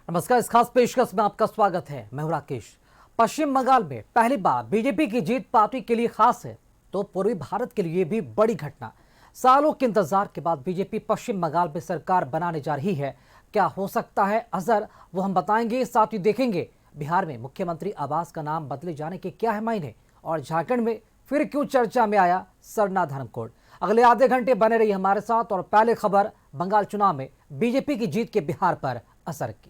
नमस्कार। इस खास पेशकश में आपका स्वागत है। मैं हूं राकेश। पश्चिम बंगाल में पहली बार बीजेपी की जीत पार्टी के लिए खास है तो पूर्वी भारत के लिए भी बड़ी घटना। सालों के इंतजार के बाद बीजेपी पश्चिम बंगाल में सरकार बनाने जा रही है। क्या हो सकता है असर, वो हम बताएंगे। साथ ही देखेंगे बिहार में मुख्यमंत्री आवास का नाम बदले जाने के क्या है मायने, और झारखंड में फिर क्यों चर्चा में आया सरना धर्म कोड। अगले आधे घंटे बने रही हमारे साथ। और पहले खबर, बंगाल चुनाव में बीजेपी की जीत के बिहार पर असर की।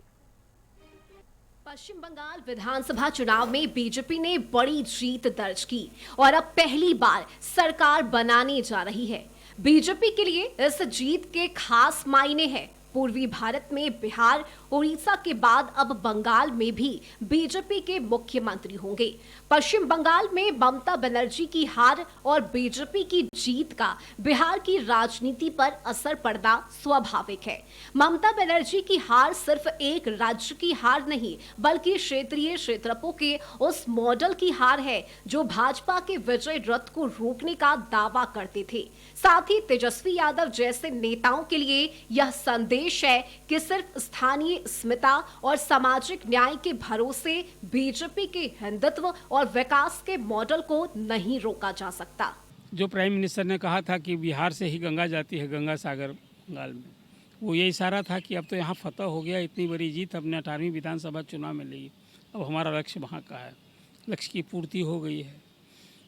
पश्चिम बंगाल विधानसभा चुनाव में बीजेपी ने बड़ी जीत दर्ज की और अब पहली बार सरकार बनाने जा रही है। बीजेपी के लिए इस जीत के खास मायने हैं। पूर्वी भारत में बिहार, उड़ीसा के बाद अब बंगाल में भी बीजेपी के मुख्यमंत्री होंगे। पश्चिम बंगाल में ममता बनर्जी की हार और बीजेपी की जीत का बिहार की राजनीति पर असर पड़ना स्वाभाविक है। ममता बनर्जी की हार सिर्फ एक राज्य की हार नहीं, बल्कि क्षेत्रीय क्षेत्रपों के उस मॉडल की हार है जो भाजपा के विजय रथ को रोकने का दावा करते थे। साथ ही तेजस्वी यादव जैसे नेताओं के लिए यह संदेश है कि सिर्फ स्थानीय अस्मिता और सामाजिक न्याय के भरोसे बीजेपी के हिंदुत्व और विकास के मॉडल को नहीं रोका जा सकता। जो प्राइम मिनिस्टर ने कहा था कि बिहार से ही गंगा जाती है, गंगा सागर बंगाल में, वो ये इशारा था कि अब तो यहाँ फतह हो गया, इतनी बड़ी जीत हमने 18वीं विधानसभा चुनाव में ली, अब हमारा लक्ष्य वहाँ का है, लक्ष्य की पूर्ति हो गई है।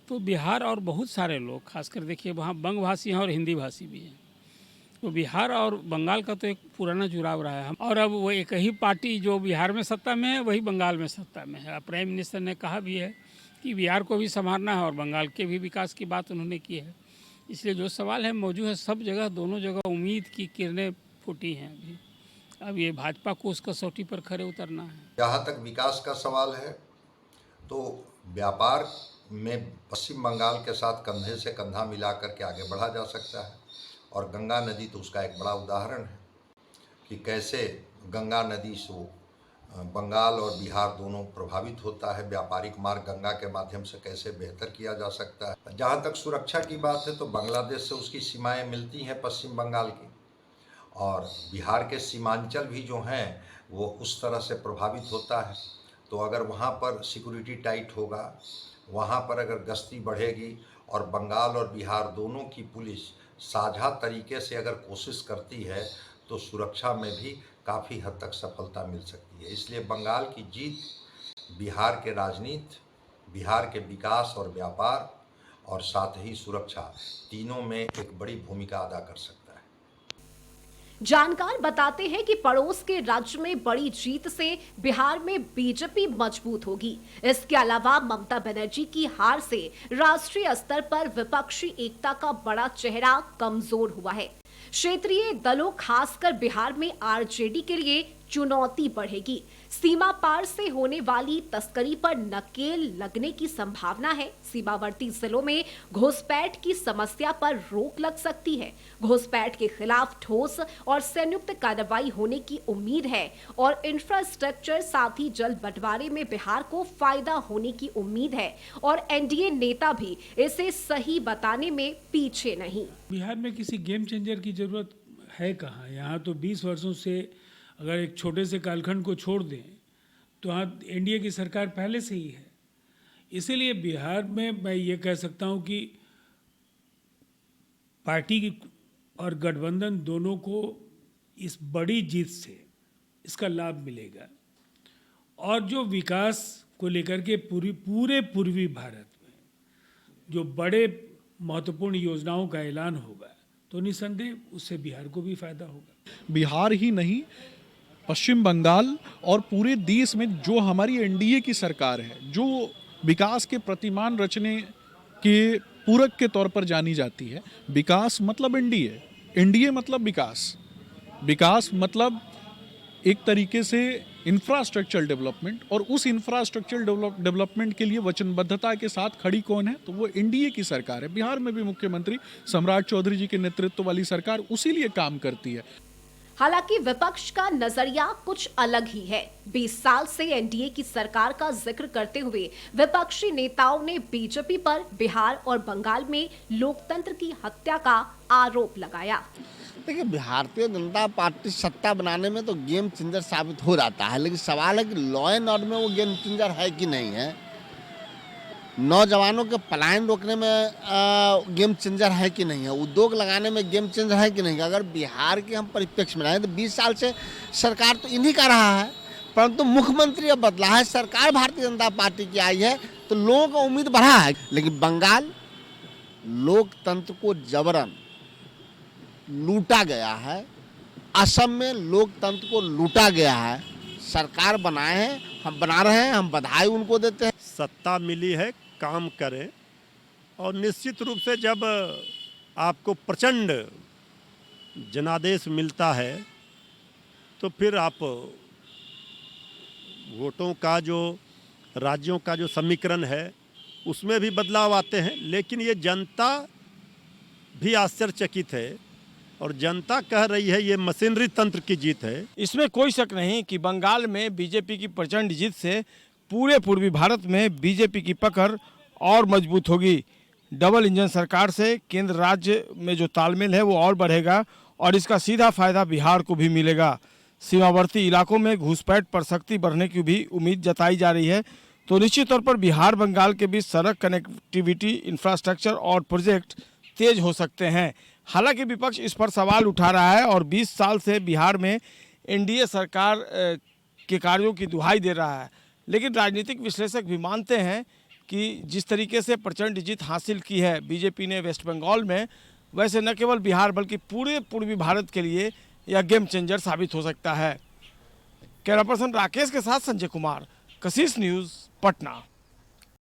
तो बिहार और बहुत सारे लोग, खासकर देखिए वहाँ बंग भाषी हैं और हिंदी भाषी भी हैं, तो बिहार और बंगाल का तो एक पुराना जुड़ाव रहा है। और अब वो एक ही पार्टी जो बिहार में सत्ता में है वही बंगाल में सत्ता में है। प्राइम मिनिस्टर ने कहा भी है कि बिहार को भी संभालना है और बंगाल के भी विकास की बात उन्होंने की है। इसलिए जो सवाल है मौजूद है, सब जगह दोनों जगह उम्मीद की किरणें फूटी हैं। अभी अब ये भाजपा को उस कसौटी पर खरे उतरना है। जहाँ तक विकास का सवाल है तो व्यापार में पश्चिम बंगाल के साथ कंधे से कंधा मिला करके आगे बढ़ा जा सकता है, और गंगा नदी तो उसका एक बड़ा उदाहरण है कि कैसे गंगा नदी से बंगाल और बिहार दोनों प्रभावित होता है। व्यापारिक मार्ग गंगा के माध्यम से कैसे बेहतर किया जा सकता है। जहाँ तक सुरक्षा की बात है तो बांग्लादेश से उसकी सीमाएं मिलती हैं पश्चिम बंगाल की, और बिहार के सीमांचल भी जो हैं वो उस तरह से प्रभावित होता है। तो अगर वहाँ पर सिक्योरिटी टाइट होगा, वहाँ पर अगर गश्ती बढ़ेगी और बंगाल और बिहार दोनों की पुलिस साझा तरीके से अगर कोशिश करती है तो सुरक्षा में भी काफ़ी हद तक सफलता मिल सकती है। इसलिए बंगाल की जीत बिहार के राजनीति, बिहार के विकास और व्यापार और साथ ही सुरक्षा, तीनों में एक बड़ी भूमिका अदा कर सकता है। जानकार बताते हैं कि पड़ोस के राज्य में बड़ी जीत से बिहार में बीजेपी मजबूत होगी। इसके अलावा ममता बनर्जी की हार से राष्ट्रीय स्तर पर विपक्षी एकता का बड़ा चेहरा कमजोर हुआ है। क्षेत्रीय दलों, खासकर बिहार में आरजेडी के लिए चुनौती बढ़ेगी। सीमा पार से होने वाली तस्करी पर नकेल लगने की संभावना है। सीमावर्ती जिलों में घुसपैठ की समस्या पर रोक लग सकती है। घुसपैठ के खिलाफ ठोस और संयुक्त कार्रवाई होने की उम्मीद है, और इंफ्रास्ट्रक्चर साथ ही जल बंटवारे में बिहार को फायदा होने की उम्मीद है, और एनडीए नेता भी इसे सही बताने में पीछे नहीं। बिहार में किसी गेम चेंजर की जरूरत है कहाँ? यहाँ तो 20 वर्षों से अगर एक छोटे से कालखंड को छोड़ दें तो यहाँ एनडीए की सरकार पहले से ही है। इसीलिए बिहार में मैं ये कह सकता हूँ कि पार्टी और गठबंधन दोनों को इस बड़ी जीत से इसका लाभ मिलेगा, और जो विकास को लेकर के पूरे पूर्वी भारत में जो बड़े महत्वपूर्ण योजनाओं का ऐलान होगा तो निसंदेह उससे बिहार को भी फायदा होगा। बिहार ही नहीं, पश्चिम बंगाल और पूरे देश में जो हमारी एनडीए की सरकार है, जो विकास के प्रतिमान रचने के पूरक के तौर पर जानी जाती है। विकास मतलब एनडीए, एनडीए मतलब विकास, विकास मतलब एक तरीके से इंफ्रास्ट्रक्चर डेवलपमेंट, और उस इंफ्रास्ट्रक्चर डेवलपमेंट के लिए वचनबद्धता के साथ खड़ी कौन है? तो वो एनडीए की सरकार है। बिहार में भी मुख्यमंत्री सम्राट चौधरी जी के नेतृत्व वाली सरकार उसी लिए काम करती है। हालांकि विपक्ष का नजरिया कुछ अलग ही है। 20 साल से एनडीए की सरकार का जिक्र करते हुए विपक्षी नेताओं ने बीजेपी पर बिहार और बंगाल में लोकतंत्र की हत्या का आरोप लगाया। देखिए, भारतीय जनता पार्टी सत्ता बनाने में तो गेम चेंजर साबित हो जाता है, लेकिन सवाल है कि लॉ एंड ऑर्डर में वो गेम चेंजर है कि नहीं है। नौजवानों के पलायन रोकने में गेम चेंजर है कि नहीं है, उद्योग लगाने में गेम चेंजर है कि नहीं है। अगर बिहार के हम परिप्रेक्ष्य में आए तो 20 साल से सरकार तो इन्हीं का रहा है, परंतु मुख्यमंत्री अब बदला है, सरकार भारतीय जनता पार्टी की आई है, तो लोगों का उम्मीद बढ़ा है। लेकिन बंगाल लोकतंत्र को जबरन लूटा गया है, असम में लोकतंत्र को लूटा गया है। सरकार बनाए हैं, हम बना रहे हैं, हम बधाई उनको देते हैं। सत्ता मिली है, काम करें, और निश्चित रूप से जब आपको प्रचंड जनादेश मिलता है तो फिर आप वोटों का जो राज्यों का जो समीकरण है उसमें भी बदलाव आते हैं। लेकिन ये जनता भी आश्चर्यचकित है और जनता कह रही है ये मशीनरी तंत्र की जीत है। इसमें कोई शक नहीं कि बंगाल में बीजेपी की प्रचंड जीत से पूरे पूर्वी भारत में बीजेपी की पकड़ और मजबूत होगी। डबल इंजन सरकार से केंद्र राज्य में जो तालमेल है वो और बढ़ेगा और इसका सीधा फायदा बिहार को भी मिलेगा। सीमावर्ती इलाकों में घुसपैठ पर सख्ती बढ़ने की भी उम्मीद जताई जा रही है। तो निश्चित तौर पर बिहार बंगाल के बीच सड़क कनेक्टिविटी, इंफ्रास्ट्रक्चर और प्रोजेक्ट तेज हो सकते हैं। हालांकि विपक्ष इस पर सवाल उठा रहा है और 20 साल से बिहार में एनडीए सरकार के कार्यों की दुहाई दे रहा है। लेकिन राजनीतिक विश्लेषक भी मानते हैं कि जिस तरीके से प्रचंड जीत हासिल की है बीजेपी ने वेस्ट बंगाल में, वैसे न केवल बिहार बल्कि पूरे पूर्वी भारत के लिए यह गेम चेंजर साबित हो सकता है। कैमरा पर्सन राकेश के साथ संजय कुमार, कशिश न्यूज़, पटना।